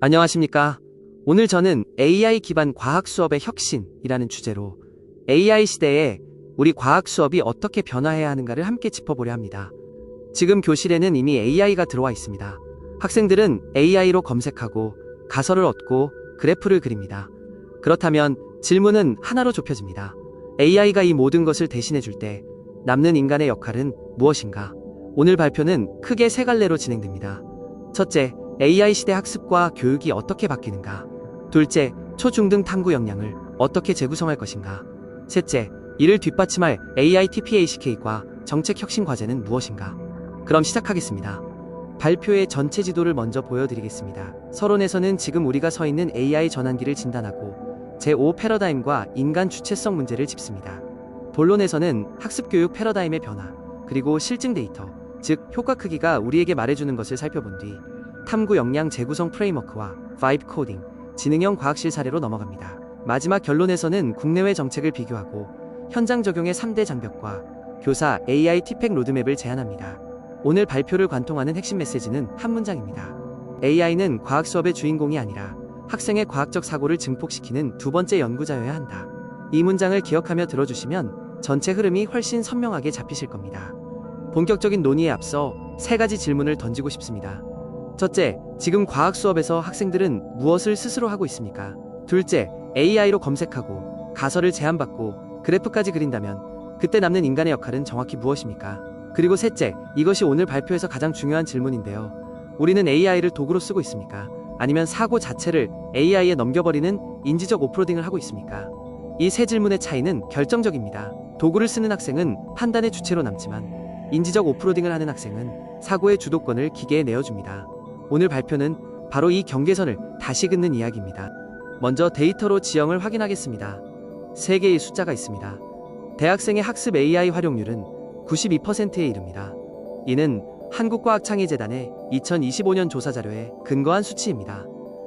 안녕하십니까. 오늘 저는 AI 기반 과학 수업의 혁신이라는 주제로 AI 시대에 우리 과학 수업이 어떻게 변화해야 하는가를 함께 짚어보려 합니다. 지금 교실에는 이미 AI가 들어와 있습니다. 학생들은 AI로 검색하고 가설을 얻고 그래프를 그립니다. 그렇다면 질문은 하나로 좁혀집니다. AI가 이 모든 것을 대신해 줄 때 남는 인간의 역할은 무엇인가? 오늘 발표는 크게 세 갈래로 진행됩니다. 첫째, AI 시대 학습과 교육이 어떻게 바뀌는가? 둘째, 초중등 탐구 역량을 어떻게 재구성할 것인가? 셋째, 이를 뒷받침할 AI TPACK과 정책 혁신 과제는 무엇인가? 그럼 시작하겠습니다. 발표의 전체 지도를 먼저 보여드리겠습니다. 서론에서는 지금 우리가 서 있는 AI 전환기를 진단하고 제5 패러다임과 인간 주체성 문제를 짚습니다. 본론에서는 학습교육 패러다임의 변화, 그리고 실증 데이터, 즉 효과 크기가 우리에게 말해주는 것을 살펴본 뒤 탐구 역량 재구성 프레임워크와 바이브 코딩, 지능형 과학실 사례로 넘어갑니다. 마지막 결론에서는 국내외 정책을 비교하고 현장 적용의 3대 장벽과 교사 AI 티팩 로드맵을 제안합니다. 오늘 발표를 관통하는 핵심 메시지는 한 문장입니다. AI는 과학 수업의 주인공이 아니라 학생의 과학적 사고를 증폭시키는 두 번째 연구자여야 한다. 이 문장을 기억하며 들어주시면 전체 흐름이 훨씬 선명하게 잡히실 겁니다. 본격적인 논의에 앞서 세 가지 질문을 던지고 싶습니다. 첫째, 지금 과학 수업에서 학생들은 무엇을 스스로 하고 있습니까? 둘째, AI로 검색하고 가설을 제안받고 그래프까지 그린다면 그때 남는 인간의 역할은 정확히 무엇입니까? 그리고 셋째, 이것이 오늘 발표에서 가장 중요한 질문인데요. 우리는 AI를 도구로 쓰고 있습니까? 아니면 사고 자체를 AI에 넘겨버리는 인지적 오프로딩을 하고 있습니까? 이 세 질문의 차이는 결정적입니다. 도구를 쓰는 학생은 판단의 주체로 남지만 인지적 오프로딩을 하는 학생은 사고의 주도권을 기계에 내어줍니다. 오늘 발표는 바로 이 경계선을 다시 긋는 이야기입니다. 먼저 데이터로 지형을 확인하겠습니다. 세 개의 숫자가 있습니다. 대학생의 학습 AI 활용률은 92%에 이릅니다. 이는 한국과학창의재단의 2025년 조사 자료에 근거한 수치입니다.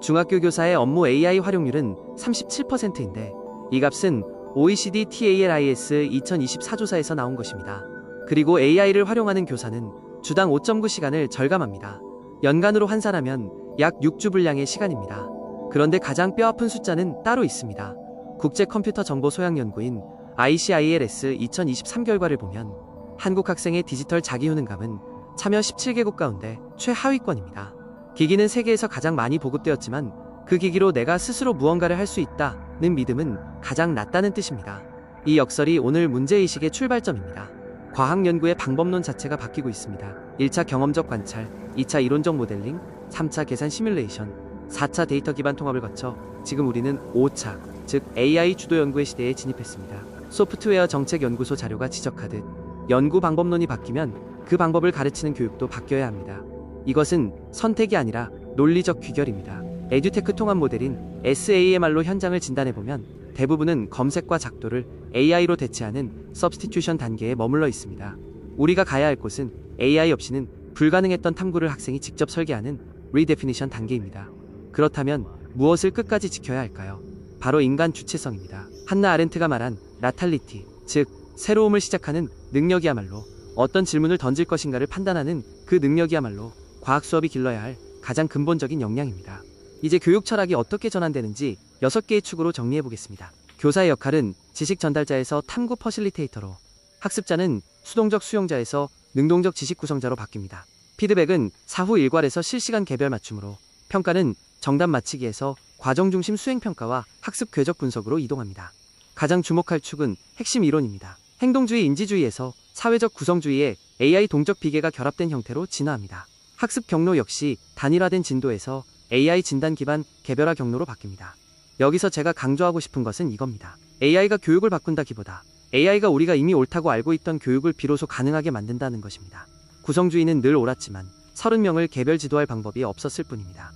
중학교 교사의 업무 AI 활용률은 37%인데 이 값은 OECD TALIS 2024 조사에서 나온 것입니다. 그리고 AI를 활용하는 교사는 주당 5.9시간을 절감합니다. 연간으로 환산하면 약 6주 분량의 시간입니다. 그런데 가장 뼈아픈 숫자는 따로 있습니다. 국제컴퓨터정보소양연구인 ICILS 2023 결과를 보면 한국 학생의 디지털 자기효능감은 참여 17개국 가운데 최하위권입니다. 기기는 세계에서 가장 많이 보급되었지만 그 기기로 내가 스스로 무언가를 할 수 있다는 믿음은 가장 낮다는 뜻입니다. 이 역설이 오늘 문제의식의 출발점입니다. 과학연구의 방법론 자체가 바뀌고 있습니다. 1차 경험적 관찰, 2차 이론적 모델링, 3차 계산 시뮬레이션, 4차 데이터 기반 통합을 거쳐 지금 우리는 5차, 즉 AI 주도 연구의 시대에 진입했습니다. 소프트웨어 정책연구소 자료가 지적하듯 연구 방법론이 바뀌면 그 방법을 가르치는 교육도 바뀌어야 합니다. 이것은 선택이 아니라 논리적 귀결입니다. 에듀테크 통합 모델인 SAMR로 현장을 진단해보면 대부분은 검색과 작도를 AI로 대체하는 서브스티튜션 단계에 머물러 있습니다. 우리가 가야 할 곳은 AI 없이는 불가능했던 탐구를 학생이 직접 설계하는 리데피니션 단계입니다. 그렇다면 무엇을 끝까지 지켜야 할까요? 바로 인간 주체성입니다. 한나 아렌트가 말한 라탈리티, 즉 새로움을 시작하는 능력이야말로 어떤 질문을 던질 것인가를 판단하는 그 능력이야말로 과학 수업이 길러야 할 가장 근본적인 역량입니다. 이제 교육 철학이 어떻게 전환되는지 6개의 축으로 정리해보겠습니다. 교사의 역할은 지식 전달자에서 탐구 퍼실리테이터로, 학습자는 수동적 수용자에서 능동적 지식 구성자로 바뀝니다. 피드백은 사후 일괄에서 실시간 개별 맞춤으로, 평가는 정답 맞히기에서 과정 중심 수행 평가와 학습 궤적 분석으로 이동합니다. 가장 주목할 축은 핵심 이론입니다. 행동주의 인지주의에서 사회적 구성주의의 AI 동적 비계가 결합된 형태로 진화합니다. 학습 경로 역시 단일화된 진도에서 AI 진단 기반 개별화 경로로 바뀝니다. 여기서 제가 강조하고 싶은 것은 이겁니다. AI가 교육을 바꾼다기보다 AI가 우리가 이미 옳다고 알고 있던 교육을 비로소 가능하게 만든다는 것입니다. 구성주의는 늘 옳았지만 30명을 개별 지도할 방법이 없었을 뿐입니다.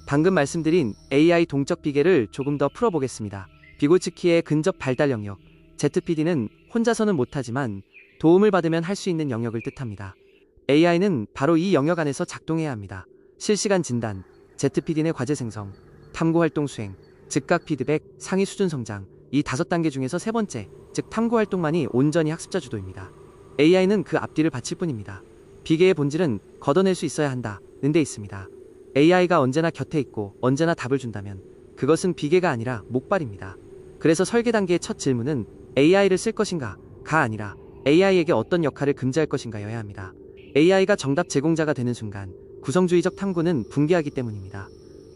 방금 말씀드린 AI 동적 비계를 조금 더 풀어보겠습니다. 비고츠키의 근접 발달 영역, ZPD는 혼자서는 못하지만 도움을 받으면 할 수 있는 영역을 뜻합니다. AI는 바로 이 영역 안에서 작동해야 합니다. 실시간 진단, ZPD 내 과제 생성, 탐구활동 수행, 즉각 피드백, 상위 수준 성장, 이 5단계 중에서 세 번째, 즉 탐구활동만이 온전히 학습자 주도입니다. AI는 그 앞뒤를 바칠 뿐입니다. 비계의 본질은 걷어낼 수 있어야 한다는 데 있습니다. AI가 언제나 곁에 있고 언제나 답을 준다면 그것은 비계가 아니라 목발입니다. 그래서 설계 단계의 첫 질문은 AI를 쓸 것인가가 아니라 AI에게 어떤 역할을 금지할 것인가여야 합니다. AI가 정답 제공자가 되는 순간 구성주의적 탐구는 붕괴하기 때문입니다.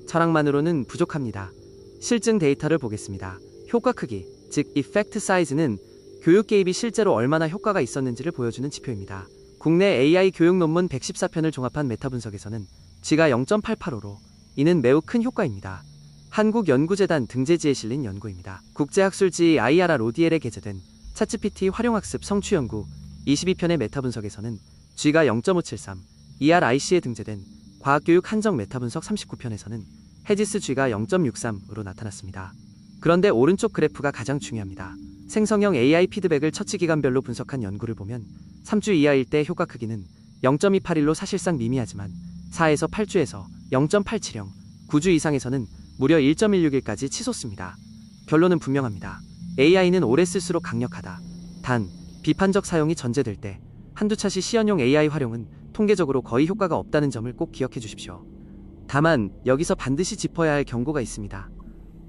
철학만으로는 부족합니다. 실증 데이터를 보겠습니다. 효과 크기, 즉 Effect Size는 교육 개입이 실제로 얼마나 효과가 있었는지를 보여주는 지표입니다. 국내 AI 교육 논문 114편을 종합한 메타 분석에서는 G가 0.885로 이는 매우 큰 효과입니다. 한국연구재단 등재지에 실린 연구입니다. 국제학술지 IRR-ODL에 게재된 챗GPT 활용학습 성취연구 22편의 메타 분석에서는 G가 0.573, ERIC에 등재된 과학교육 한정 메타 분석 39편에서는 헤지스 G가 0.63으로 나타났습니다. 그런데 오른쪽 그래프가 가장 중요합니다. 생성형 AI 피드백을 처치 기간별로 분석한 연구를 보면 3주 이하일 때 효과 크기는 0.281로 사실상 미미하지만 4에서 8주에서 0.870, 9주 이상에서는 무려 1.161까지 치솟습니다. 결론은 분명합니다. AI는 오래 쓸수록 강력하다. 단, 비판적 사용이 전제될 때 한두 차시 시연용 AI 활용은 통계적으로 거의 효과가 없다는 점을 꼭 기억해 주십시오. 다만 여기서 반드시 짚어야 할 경고가 있습니다.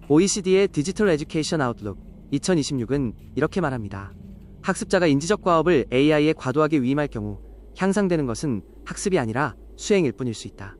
OECD의 디지털 에듀케이션 아웃룩 2026은 이렇게 말합니다. 학습자가 인지적 과업을 AI에 과도하게 위임할 경우 향상되는 것은 학습이 아니라 수행일 뿐일 수 있다.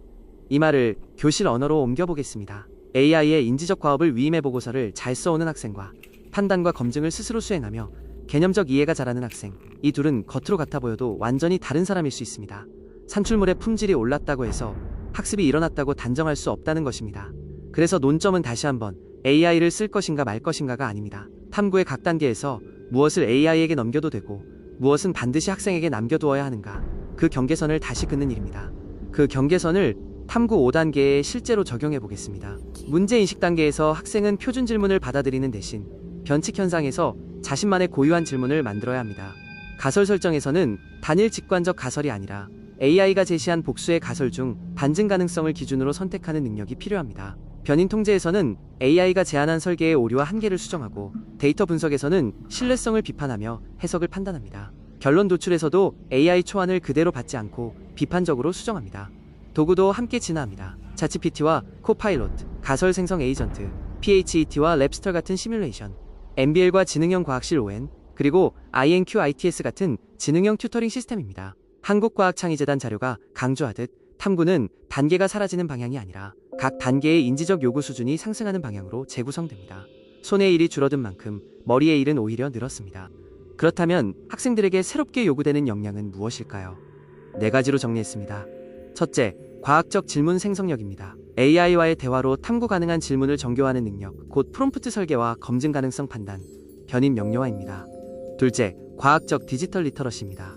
이 말을 교실 언어로 옮겨보겠습니다. AI의 인지적 과업을 위임해 보고서를 잘 써오는 학생과 판단과 검증을 스스로 수행하며 개념적 이해가 잘하는 학생, 이 둘은 겉으로 같아 보여도 완전히 다른 사람일 수 있습니다. 산출물의 품질이 올랐다고 해서 학습이 일어났다고 단정할 수 없다는 것입니다. 그래서 논점은 다시 한번 AI를 쓸 것인가 말 것인가가 아닙니다. 탐구의 각 단계에서 무엇을 AI에게 넘겨도 되고 무엇은 반드시 학생에게 남겨두어야 하는가, 그 경계선을 다시 긋는 일입니다. 그 경계선을 탐구 5단계에 실제로 적용해 보겠습니다. 문제인식 단계에서 학생은 표준 질문을 받아들이는 대신 변칙 현상에서 자신만의 고유한 질문을 만들어야 합니다. 가설 설정에서는 단일 직관적 가설이 아니라 AI가 제시한 복수의 가설 중 반증 가능성을 기준으로 선택하는 능력이 필요합니다. 변인 통제에서는 AI가 제안한 설계의 오류와 한계를 수정하고 데이터 분석에서는 신뢰성을 비판하며 해석을 판단합니다. 결론 도출에서도 AI 초안을 그대로 받지 않고 비판적으로 수정합니다. 도구도 함께 진화합니다. 챗GPT와 코파일럿, 가설 생성 에이전트, PHET와 랩스터 같은 시뮬레이션, MBL과 지능형 과학실 ON, 그리고 INQ-ITS 같은 지능형 튜터링 시스템입니다. 한국과학창의재단 자료가 강조하듯 탐구는 단계가 사라지는 방향이 아니라 각 단계의 인지적 요구 수준이 상승하는 방향으로 재구성됩니다. 손의 일이 줄어든 만큼 머리의 일은 오히려 늘었습니다. 그렇다면 학생들에게 새롭게 요구되는 역량은 무엇일까요? 4가지로 정리했습니다. 첫째, 과학적 질문 생성력입니다. AI와의 대화로 탐구 가능한 질문을 정교화하는 능력, 곧 프롬프트 설계와 검증 가능성 판단, 변인 명료화입니다. 둘째, 과학적 디지털 리터러시입니다.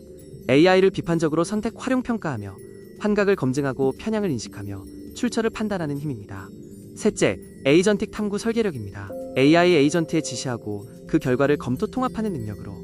AI를 비판적으로 선택 활용 평가하며 환각을 검증하고 편향을 인식하며 출처를 판단하는 힘입니다. 셋째, 에이전틱 탐구 설계력입니다. AI 에이전트에 지시하고 그 결과를 검토 통합하는 능력으로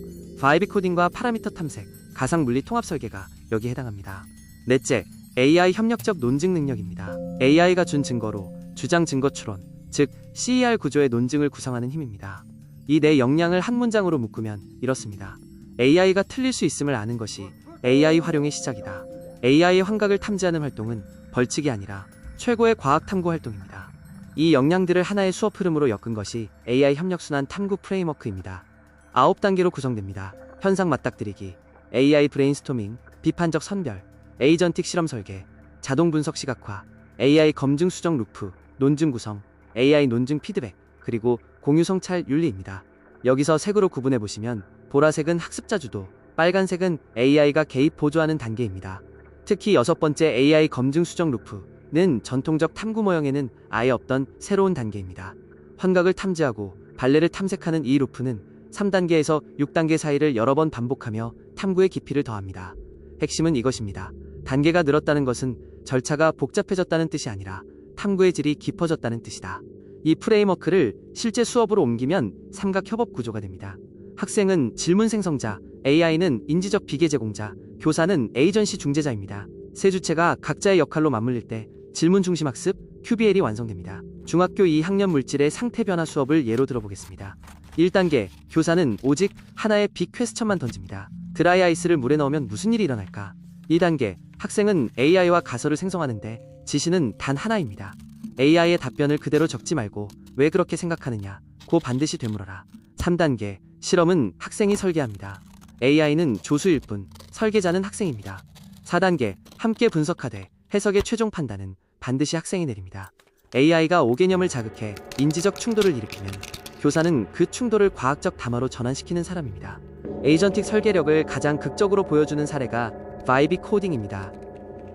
바이비 코딩과 파라미터 탐색, 가상 물리 통합 설계가 여기에 해당합니다. 넷째, AI 협력적 논증 능력입니다. AI가 준 증거로 주장 증거 추론, 즉 CER 구조의 논증을 구성하는 힘입니다. 이 네 역량을 한 문장으로 묶으면 이렇습니다. AI가 틀릴 수 있음을 아는 것이 AI 활용의 시작이다. AI의 환각을 탐지하는 활동은 벌칙이 아니라 최고의 과학 탐구 활동입니다. 이 역량들을 하나의 수업 흐름으로 엮은 것이 AI 협력순환 탐구 프레임워크입니다. 9단계로 구성됩니다. 현상 맞닥뜨리기, AI 브레인스토밍, 비판적 선별, 에이전틱 실험 설계, 자동 분석 시각화, AI 검증 수정 루프, 논증 구성, AI 논증 피드백, 그리고 공유 성찰 윤리입니다. 여기서 색으로 구분해 보시면 보라색은 학습자 주도, 빨간색은 AI가 개입 보조하는 단계입니다. 특히 6번째 AI 검증 수정 루프는 전통적 탐구 모형에는 아예 없던 새로운 단계입니다. 환각을 탐지하고 발레를 탐색하는 이 루프는 3단계에서 6단계 사이를 여러 번 반복하며 탐구의 깊이를 더합니다. 핵심은 이것입니다. 단계가 늘었다는 것은 절차가 복잡해졌다는 뜻이 아니라 탐구의 질이 깊어졌다는 뜻이다. 이 프레임워크를 실제 수업으로 옮기면 삼각협업 구조가 됩니다. 학생은 질문 생성자, AI는 인지적 비계 제공자, 교사는 에이전시 중재자입니다. 세 주체가 각자의 역할로 맞물릴 때 질문 중심 학습, QBL이 완성됩니다. 중학교 2학년 물질의 상태 변화 수업을 예로 들어보겠습니다. 1단계, 교사는 오직 하나의 빅 퀘스천만 던집니다. 드라이 아이스를 물에 넣으면 무슨 일이 일어날까? 2단계, 학생은 AI와 가설을 생성하는데 지시는 단 하나입니다. AI의 답변을 그대로 적지 말고 왜 그렇게 생각하느냐 고 반드시 되물어라. 3단계, 실험은 학생이 설계합니다. AI는 조수일 뿐 설계자는 학생입니다. 4단계, 함께 분석하되 해석의 최종 판단은 반드시 학생이 내립니다. AI가 5개념을 자극해 인지적 충돌을 일으키면 교사는 그 충돌을 과학적 담화로 전환시키는 사람입니다. 에이전틱 설계력을 가장 극적으로 보여주는 사례가 바이비 코딩입니다.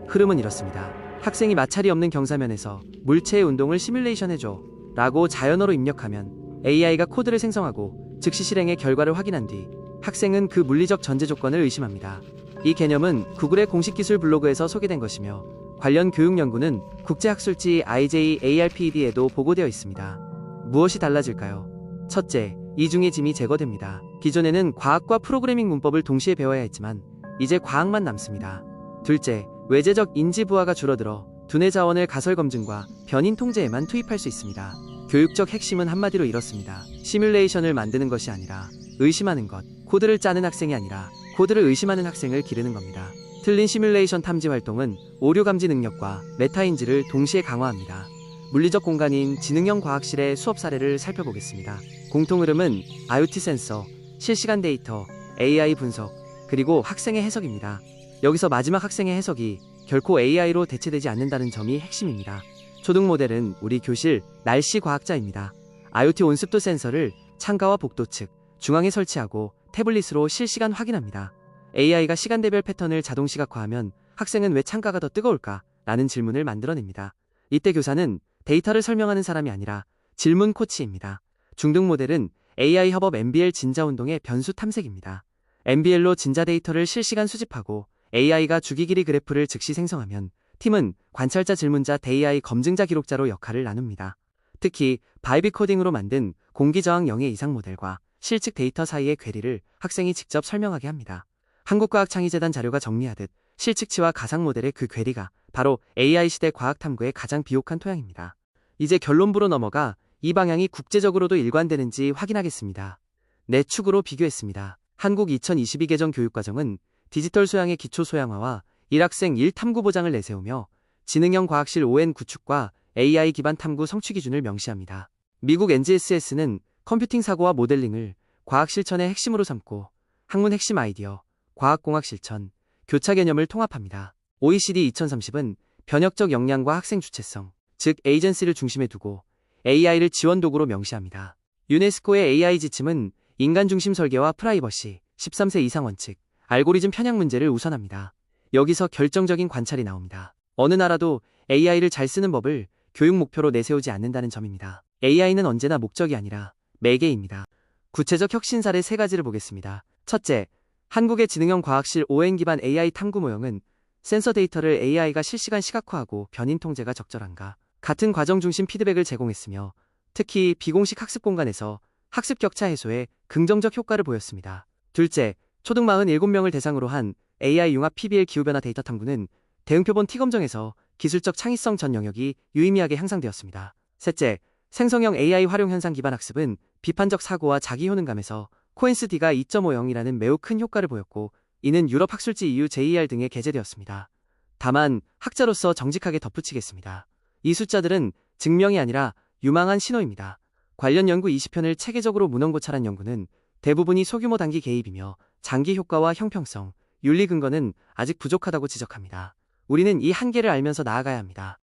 흐름은 이렇습니다. 학생이 마찰이 없는 경사면에서 물체의 운동을 시뮬레이션해줘 라고 자연어로 입력하면 AI가 코드를 생성하고 즉시 실행의 결과를 확인한 뒤 학생은 그 물리적 전제 조건을 의심합니다. 이 개념은 구글의 공식 기술 블로그에서 소개된 것이며 관련 교육 연구는 국제학술지 IJARPED에도 보고되어 있습니다. 무엇이 달라질까요? 첫째, 이중의 짐이 제거됩니다. 기존에는 과학과 프로그래밍 문법을 동시에 배워야 했지만 이제 과학만 남습니다. 둘째, 외재적 인지 부하가 줄어들어 두뇌 자원을 가설 검증과 변인 통제에만 투입할 수 있습니다. 교육적 핵심은 한마디로 이렇습니다. 시뮬레이션을 만드는 것이 아니라 의심하는 것, 코드를 짜는 학생이 아니라 코드를 의심하는 학생을 기르는 겁니다. 틀린 시뮬레이션 탐지 활동은 오류 감지 능력과 메타인지를 동시에 강화합니다. 물리적 공간인 지능형 과학실의 수업 사례를 살펴보겠습니다. 공통 흐름은 IoT 센서, 실시간 데이터, AI 분석, 그리고 학생의 해석입니다. 여기서 마지막 학생의 해석이 결코 AI로 대체되지 않는다는 점이 핵심입니다. 초등 모델은 우리 교실 날씨 과학자입니다. IoT 온습도 센서를 창가와 복도 측, 중앙에 설치하고 태블릿으로 실시간 확인합니다. AI가 시간대별 패턴을 자동 시각화하면 학생은 왜 창가가 더 뜨거울까? 라는 질문을 만들어냅니다. 이때 교사는 데이터를 설명하는 사람이 아니라 질문 코치입니다. 중등 모델은 AI 협업 MBL 진자운동의 변수 탐색입니다. MBL로 진자 데이터를 실시간 수집하고 AI가 주기 길이 그래프를 즉시 생성하면 팀은 관찰자 질문자 대AI 검증자 기록자로 역할을 나눕니다. 특히 바이비 코딩으로 만든 공기저항 0의 이상 모델과 실측 데이터 사이의 괴리를 학생이 직접 설명하게 합니다. 한국과학창의재단 자료가 정리하듯 실측치와 가상 모델의 그 괴리가 바로 AI 시대 과학 탐구의 가장 비옥한 토양입니다. 이제 결론부로 넘어가 이 방향이 국제적으로도 일관되는지 확인하겠습니다. 네 축으로 비교했습니다. 한국 2022 개정 교육과정은 디지털 소양의 기초 소양화와 1학생 1탐구 보장을 내세우며 지능형 과학실 ON 구축과 AI 기반 탐구 성취 기준을 명시합니다. 미국 NGSS는 컴퓨팅 사고와 모델링을 과학 실천의 핵심으로 삼고 학문 핵심 아이디어, 과학공학 실천, 교차 개념을 통합합니다. OECD 2030은 변혁적 역량과 학생 주체성, 즉 에이전시를 중심에 두고 AI를 지원 도구로 명시합니다. 유네스코의 AI 지침은 인간 중심 설계와 프라이버시, 13세 이상 원칙, 알고리즘 편향 문제를 우선합니다. 여기서 결정적인 관찰이 나옵니다. 어느 나라도 AI를 잘 쓰는 법을 교육 목표로 내세우지 않는다는 점입니다. AI는 언제나 목적이 아니라 매개입니다. 구체적 혁신 사례 3가지를 보겠습니다. 첫째, 한국의 지능형 과학실 ON 기반 AI 탐구 모형은 센서 데이터를 AI가 실시간 시각화하고 변인 통제가 적절한가 같은 과정 중심 피드백을 제공했으며 특히 비공식 학습 공간에서 학습 격차 해소에 긍정적 효과를 보였습니다. 둘째, 초등 47명을 대상으로 한 AI 융합 PBL 기후변화 데이터 탐구는 대응표본 T검정에서 기술적 창의성 전 영역이 유의미하게 향상되었습니다. 셋째, 생성형 AI 활용 현상 기반 학습은 비판적 사고와 자기 효능감에서 코엔스-D가 2.50이라는 매우 큰 효과를 보였고 이는 유럽 학술지 EU JER 등에 게재되었습니다. 다만 학자로서 정직하게 덧붙이겠습니다. 이 숫자들은 증명이 아니라 유망한 신호입니다. 관련 연구 20편을 체계적으로 문헌고찰한 연구는 대부분이 소규모 단기 개입이며 장기 효과와 형평성, 윤리 근거는 아직 부족하다고 지적합니다. 우리는 이 한계를 알면서 나아가야 합니다.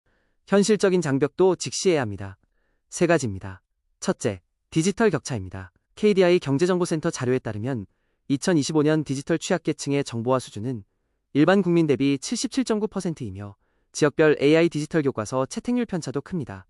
현실적인 장벽도 직시해야 합니다. 3가지입니다. 첫째, 디지털 격차입니다. KDI 경제정보센터 자료에 따르면 2025년 디지털 취약계층의 정보화 수준은 일반 국민 대비 77.9%이며 지역별 AI 디지털 교과서 채택률 편차도 큽니다.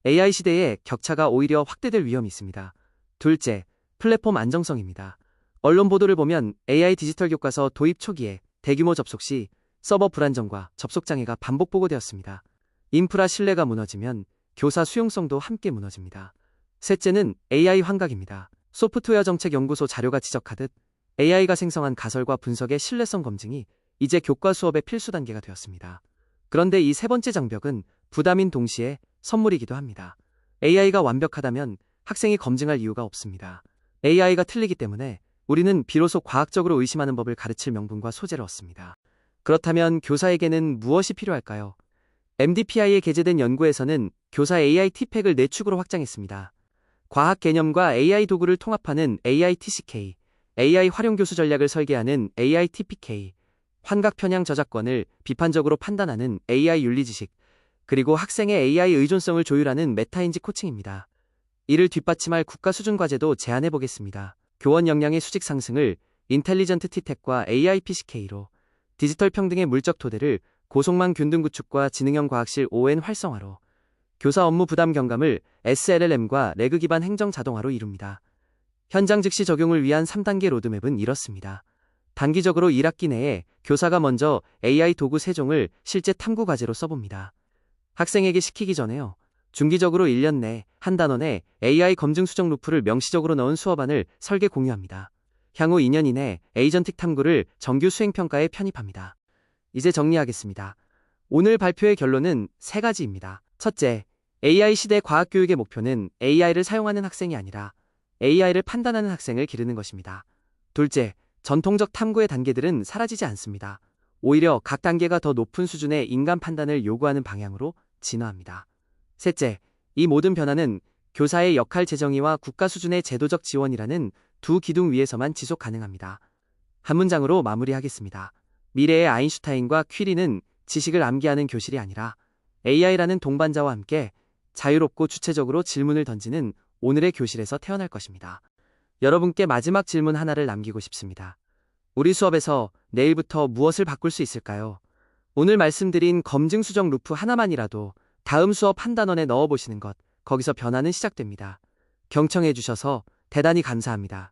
AI 시대에 격차가 오히려 확대될 위험이 있습니다. 둘째, 플랫폼 안정성입니다. 언론 보도를 보면 AI 디지털 교과서 도입 초기에 대규모 접속 시 서버 불안정과 접속 장애가 반복 보고되었습니다. 인프라 신뢰가 무너지면 교사 수용성도 함께 무너집니다. 셋째는 AI 환각입니다. 소프트웨어 정책연구소 자료가 지적하듯 AI가 생성한 가설과 분석의 신뢰성 검증이 이제 교과 수업의 필수 단계가 되었습니다. 그런데 이 3번째 장벽은 부담인 동시에 선물이기도 합니다. AI가 완벽하다면 학생이 검증할 이유가 없습니다. AI가 틀리기 때문에 우리는 비로소 과학적으로 의심하는 법을 가르칠 명분과 소재를 얻습니다. 그렇다면 교사에게는 무엇이 필요할까요? MDPI에 게재된 연구에서는 교사 AI T팩을 4축으로 확장했습니다. 과학 개념과 AI 도구를 통합하는 AI TCK, AI 활용 교수 전략을 설계하는 AI TPK, 환각 편향 저작권을 비판적으로 판단하는 AI 윤리지식, 그리고 학생의 AI 의존성을 조율하는 메타인지 코칭입니다. 이를 뒷받침할 국가 수준 과제도 제안해 보겠습니다. 교원 역량의 수직 상승을 인텔리전트 T텍과 AI PCK로, 디지털 평등의 물적 토대를 고속망 균등 구축과 지능형 과학실 ON 활성화로, 교사 업무 부담 경감을 SLLM과 레그 기반 행정 자동화로 이룹니다. 현장 즉시 적용을 위한 3단계 로드맵은 이렇습니다. 단기적으로 1학기 내에 교사가 먼저 AI 도구 3종을 실제 탐구 과제로 써봅니다. 학생에게 시키기 전에요. 중기적으로 1년 내 한 단원에 AI 검증 수정 루프를 명시적으로 넣은 수업안을 설계 공유합니다. 향후 2년 이내 에이전틱 탐구를 정규 수행평가에 편입합니다. 이제 정리하겠습니다. 오늘 발표의 결론은 3가지입니다. 첫째, AI 시대 과학교육의 목표는 AI를 사용하는 학생이 아니라 AI를 판단하는 학생을 기르는 것입니다. 둘째, 전통적 탐구의 단계들은 사라지지 않습니다. 오히려 각 단계가 더 높은 수준의 인간 판단을 요구하는 방향으로 진화합니다. 셋째, 이 모든 변화는 교사의 역할 재정의와 국가 수준의 제도적 지원이라는 두 기둥 위에서만 지속 가능합니다. 한 문장으로 마무리하겠습니다. 미래의 아인슈타인과 퀴리는 지식을 암기하는 교실이 아니라 AI라는 동반자와 함께 자유롭고 주체적으로 질문을 던지는 오늘의 교실에서 태어날 것입니다. 여러분께 마지막 질문 하나를 남기고 싶습니다. 우리 수업에서 내일부터 무엇을 바꿀 수 있을까요? 오늘 말씀드린 검증 수정 루프 하나만이라도 다음 수업 한 단원에 넣어보시는 것, 거기서 변화는 시작됩니다. 경청해 주셔서 대단히 감사합니다.